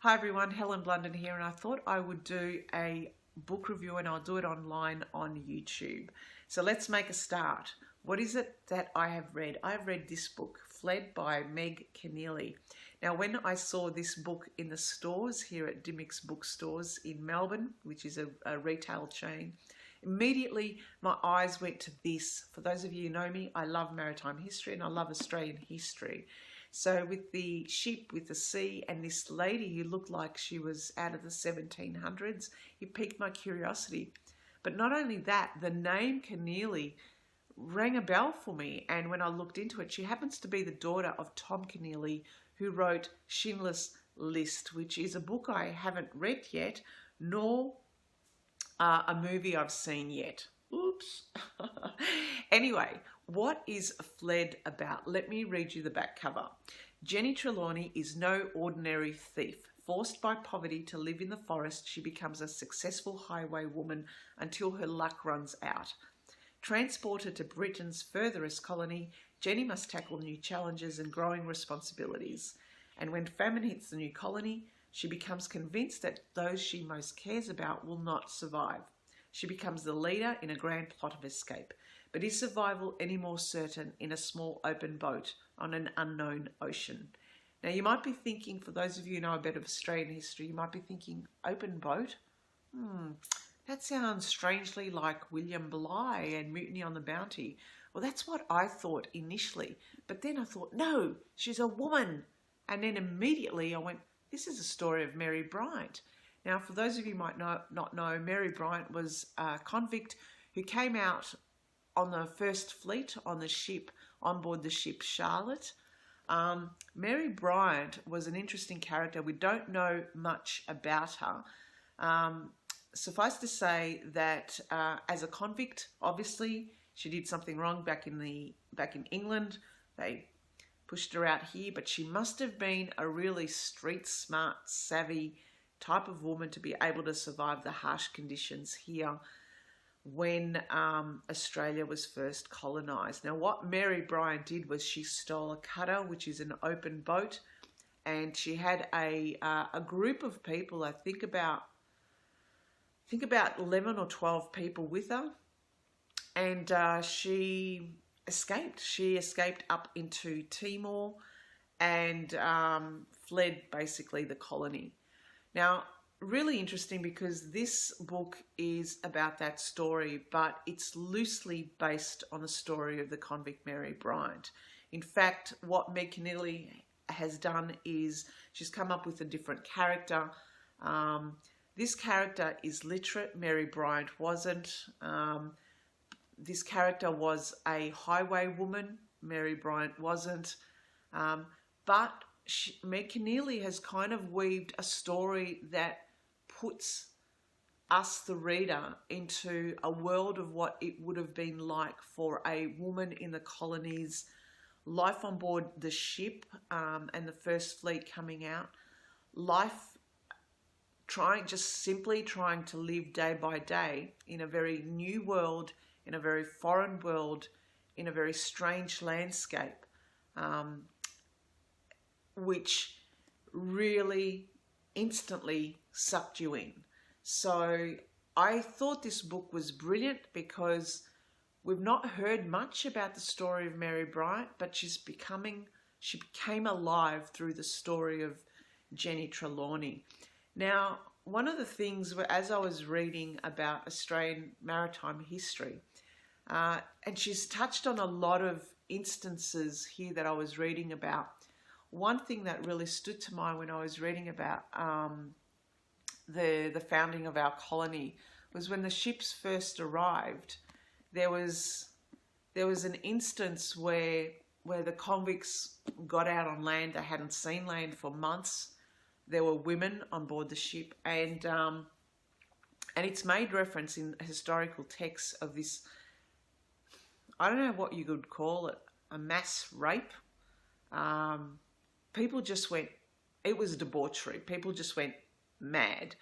Hi everyone, Helen Blunden here, and I thought I would do a book review and I'll do it online on YouTube. So let's make a start. What is it that I have read? I've read this book, Fled by Meg Keneally. Now when I saw this book in the stores here at Dimmick's Bookstores in Melbourne, which is a retail chain, immediately my eyes went to this. For those of you who know me, I love maritime history and I love Australian history. So with the ship, with the sea, and this lady who looked like she was out of the 1700s, it piqued my curiosity. But not only that, the name Keneally rang a bell for me. And when I looked into it, she happens to be the daughter of Tom Keneally, who wrote Schindler's List, which is a book I haven't read yet, nor a movie I've seen yet. Oops. Anyway, what is Fled about? Let me read you the back cover. Jenny Trelawney is no ordinary thief. Forced by poverty to live in the forest, she becomes a successful highway woman until her luck runs out. Transported to Britain's furthest colony, Jenny must tackle new challenges and growing responsibilities. And when famine hits the new colony, she becomes convinced that those she most cares about will not survive. She becomes the leader in a grand plot of escape. But is survival any more certain in a small open boat on an unknown ocean? Now you might be thinking, for those of you who know a bit of Australian history, you might be thinking, open boat? That sounds strangely like William Bligh and Mutiny on the Bounty. Well, that's what I thought initially. But then I thought, no, she's a woman. And then immediately I went, this is a story of Mary Bryant. Now, for those of you who might not know, Mary Bryant was a convict who came out on the first fleet on the ship, on board the ship Charlotte. Mary Bryant was an interesting character. We don't know much about her. Suffice to say that as a convict, obviously she did something wrong back in England. They pushed her out here, but she must have been a really street smart, savvy type of woman to be able to survive the harsh conditions here when Australia was first colonised. Now, what Mary Bryant did was she stole a cutter, which is an open boat, and she had a group of people, I think about 11 or 12 people with her, and she escaped. She escaped up into Timor and fled basically the colony. Now, really interesting because this book is about that story, but it's loosely based on the story of the convict Mary Bryant. In fact, what Meg Keneally has done is she's come up with a different character. This character is literate. Mary Bryant wasn't. This character was a highway woman. Mary Bryant wasn't. But Meg Keneally has kind of weaved a story that puts us, the reader, into a world of what it would have been like for a woman in the colonies, life on board the ship and the first fleet coming out, life just simply trying to live day by day in a very new world, in a very foreign world, in a very strange landscape, which really instantly sucked you in. So I thought this book was brilliant because we've not heard much about the story of Mary Bryant, but she became alive through the story of Jenny Trelawney. Now, one of the things, as I was reading about Australian maritime history, and she's touched on a lot of instances here that I was reading about. One thing that really stood to mind when I was reading about the founding of our colony was when the ships first arrived. There was an instance where the convicts got out on land. They hadn't seen land for months. There were women on board the ship, and it's made reference in historical texts of this. I don't know what you could call it, a mass rape. People just went, it was debauchery. People just went mad.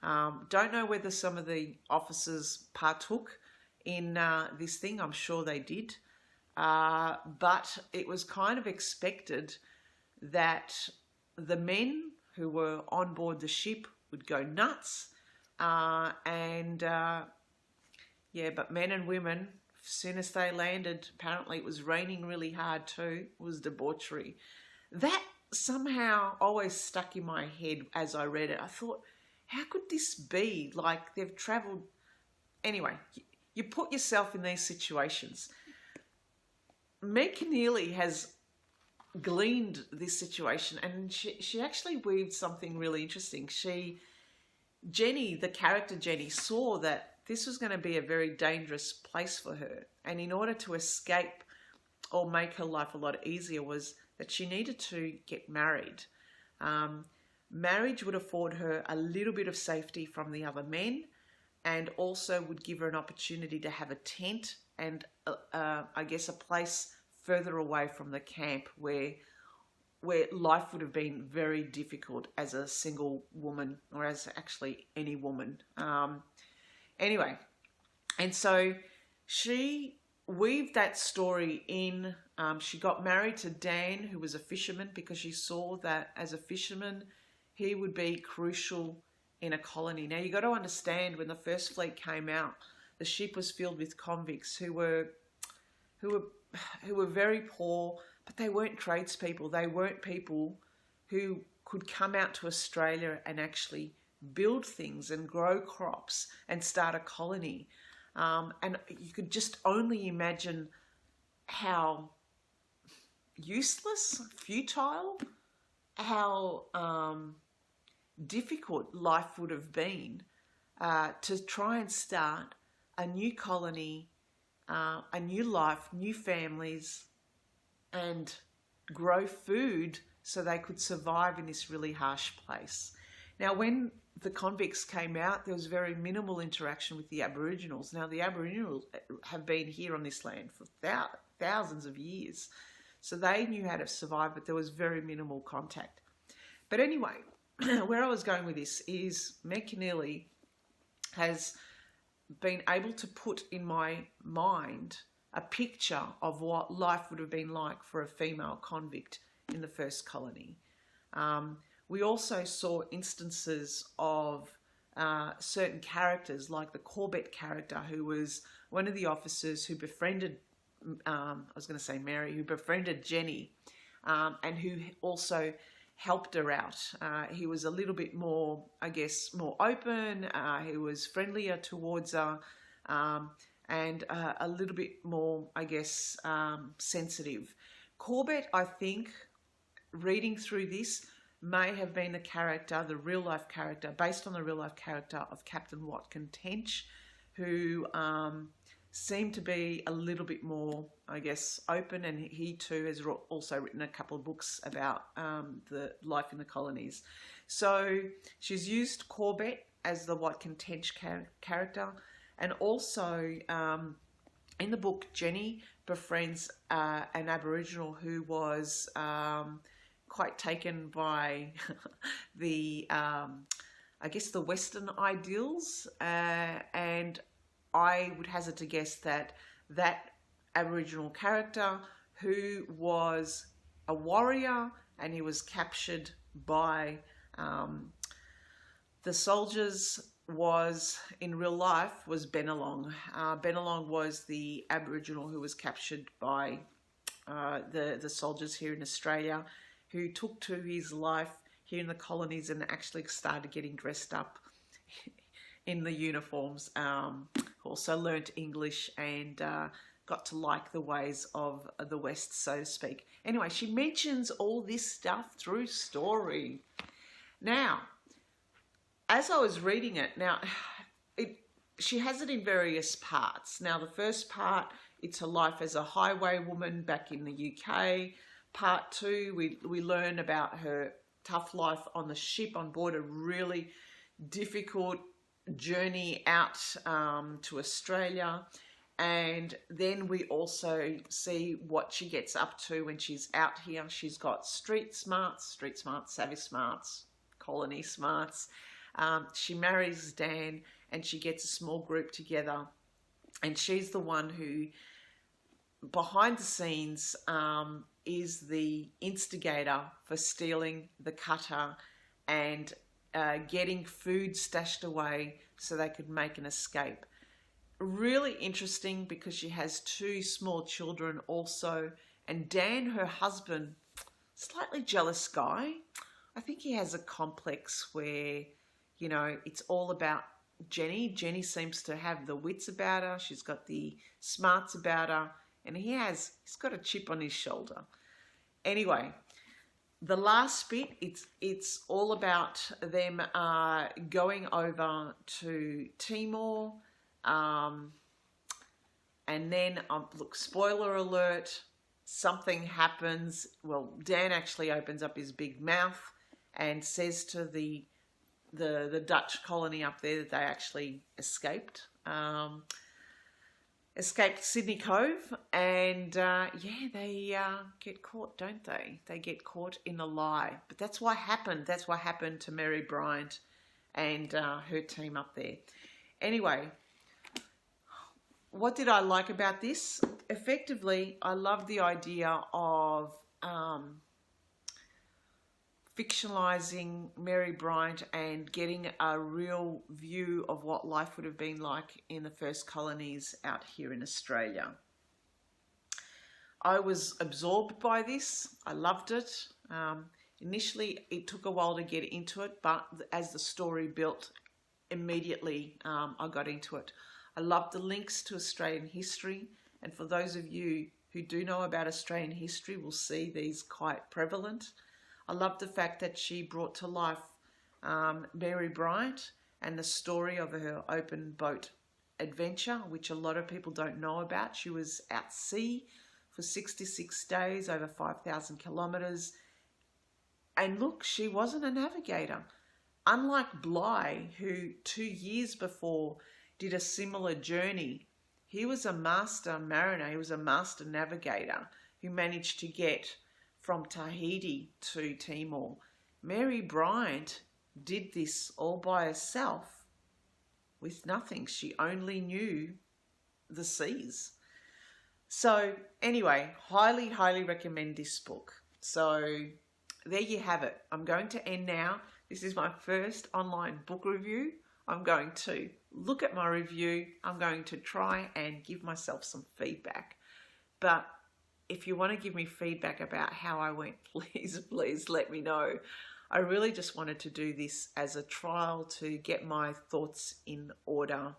Don't know whether some of the officers partook in this thing. I'm sure they did. But it was kind of expected that the men who were on board the ship would go nuts. But men and women, as soon as they landed, apparently it was raining really hard too. It was debauchery. That somehow always stuck in my head as I read it. I thought, how could this be? Like, they've travelled... Anyway, you put yourself in these situations. Meg Keneally has gleaned this situation, and she actually weaved something really interesting. Jenny, the character Jenny, saw that this was going to be a very dangerous place for her, and in order to escape or make her life a lot easier was that she needed to get married. Marriage would afford her a little bit of safety from the other men, and also would give her an opportunity to have a tent and I guess a place further away from the camp where life would have been very difficult as a single woman, or as actually any woman. Anyway, and so she weaved that story in. She got married to Dan, who was a fisherman, because she saw that as a fisherman, he would be crucial in a colony. Now, you got to understand, when the first fleet came out, the ship was filled with convicts who were very poor, but they weren't tradespeople. They weren't people who could come out to Australia and actually build things and grow crops and start a colony. And you could just only imagine how useless, futile, how difficult life would have been to try and start a new colony, a new life, new families, and grow food so they could survive in this really harsh place. Now, when the convicts came out, there was very minimal interaction with the Aboriginals. Now, the Aboriginals have been here on this land for thousands of years, so they knew how to survive, but there was very minimal contact. But anyway, where I was going with this is Meg Keneally has been able to put in my mind a picture of what life would have been like for a female convict in the first colony. We also saw instances of certain characters, like the Corbett character, who was one of the officers who befriended, Mary, who befriended Jenny, and who also helped her out. He was a little bit more, I guess, more open. He was friendlier towards her, and a little bit more, I guess, sensitive. Corbett, I think, reading through this, may have been the real life character, based on the real life character of Captain Watkin Tench, who seemed to be a little bit more, I guess, open, and he too has also written a couple of books about the life in the colonies. So she's used Corbett as the Watkin Tench character, and also in the book, Jenny befriends an Aboriginal who was quite taken by the, I guess, the Western ideals, and I would hazard to guess that Aboriginal character, who was a warrior and he was captured by the soldiers, was in real life was Bennelong. Bennelong was the Aboriginal who was captured by the soldiers here in Australia, who took to his life here in the colonies and actually started getting dressed up in the uniforms. Also learnt English and got to like the ways of the West, so to speak. Anyway, she mentions all this stuff through story. Now, as I was reading it, she has it in various parts. Now, the first part, it's her life as a highwaywoman back in the UK. Part 2, we learn about her tough life on the ship on board a really difficult journey out to Australia. And then we also see what she gets up to when she's out here. She's got street smarts, savvy smarts, colony smarts. She marries Dan and she gets a small group together. And she's the one who, behind the scenes, is the instigator for stealing the cutter and getting food stashed away so they could make an escape. Really interesting because she has 2 small children also, and Dan, her husband, slightly jealous guy. I think he has a complex where, you know, it's all about Jenny. Jenny seems to have the wits about her. She's got the smarts about her, and he's got a chip on his shoulder. Anyway, the last bit, it's all about them going over to Timor, and then look, spoiler alert, something happens. Well, Dan actually opens up his big mouth and says to the Dutch colony up there that they actually escaped Sydney Cove, and they get caught, don't they? They get caught in a lie. But that's what happened. That's what happened to Mary Bryant and her team up there. Anyway, what did I like about this? Effectively, I love the idea of fictionalizing Mary Bryant and getting a real view of what life would have been like in the first colonies out here in Australia. I was absorbed by this. I loved it. Initially, it took a while to get into it, but as the story built, immediately I got into it. I love the links to Australian history, and for those of you who do know about Australian history will see these quite prevalent. I love the fact that she brought to life Mary Bryant and the story of her open boat adventure, which a lot of people don't know about. She was at sea for 66 days, over 5,000 kilometres. And look, she wasn't a navigator. Unlike Bligh, who 2 years before did a similar journey, he was a master mariner, he was a master navigator who managed to get from Tahiti to Timor. Mary Bryant did this all by herself with nothing. She only knew the seas. So anyway, highly, highly recommend this book. So there you have it. I'm going to end now. This is my first online book review. I'm going to look at my review. I'm going to try and give myself some feedback. But if you want to give me feedback about how I went, please let me know. I really just wanted to do this as a trial to get my thoughts in order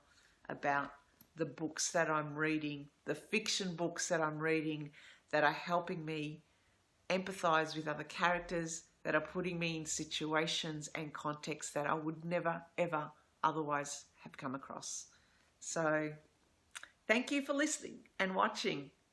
about the books that I'm reading, the fiction books that I'm reading that are helping me empathize with other characters, that are putting me in situations and contexts that I would never, ever otherwise have come across. So thank you for listening and watching.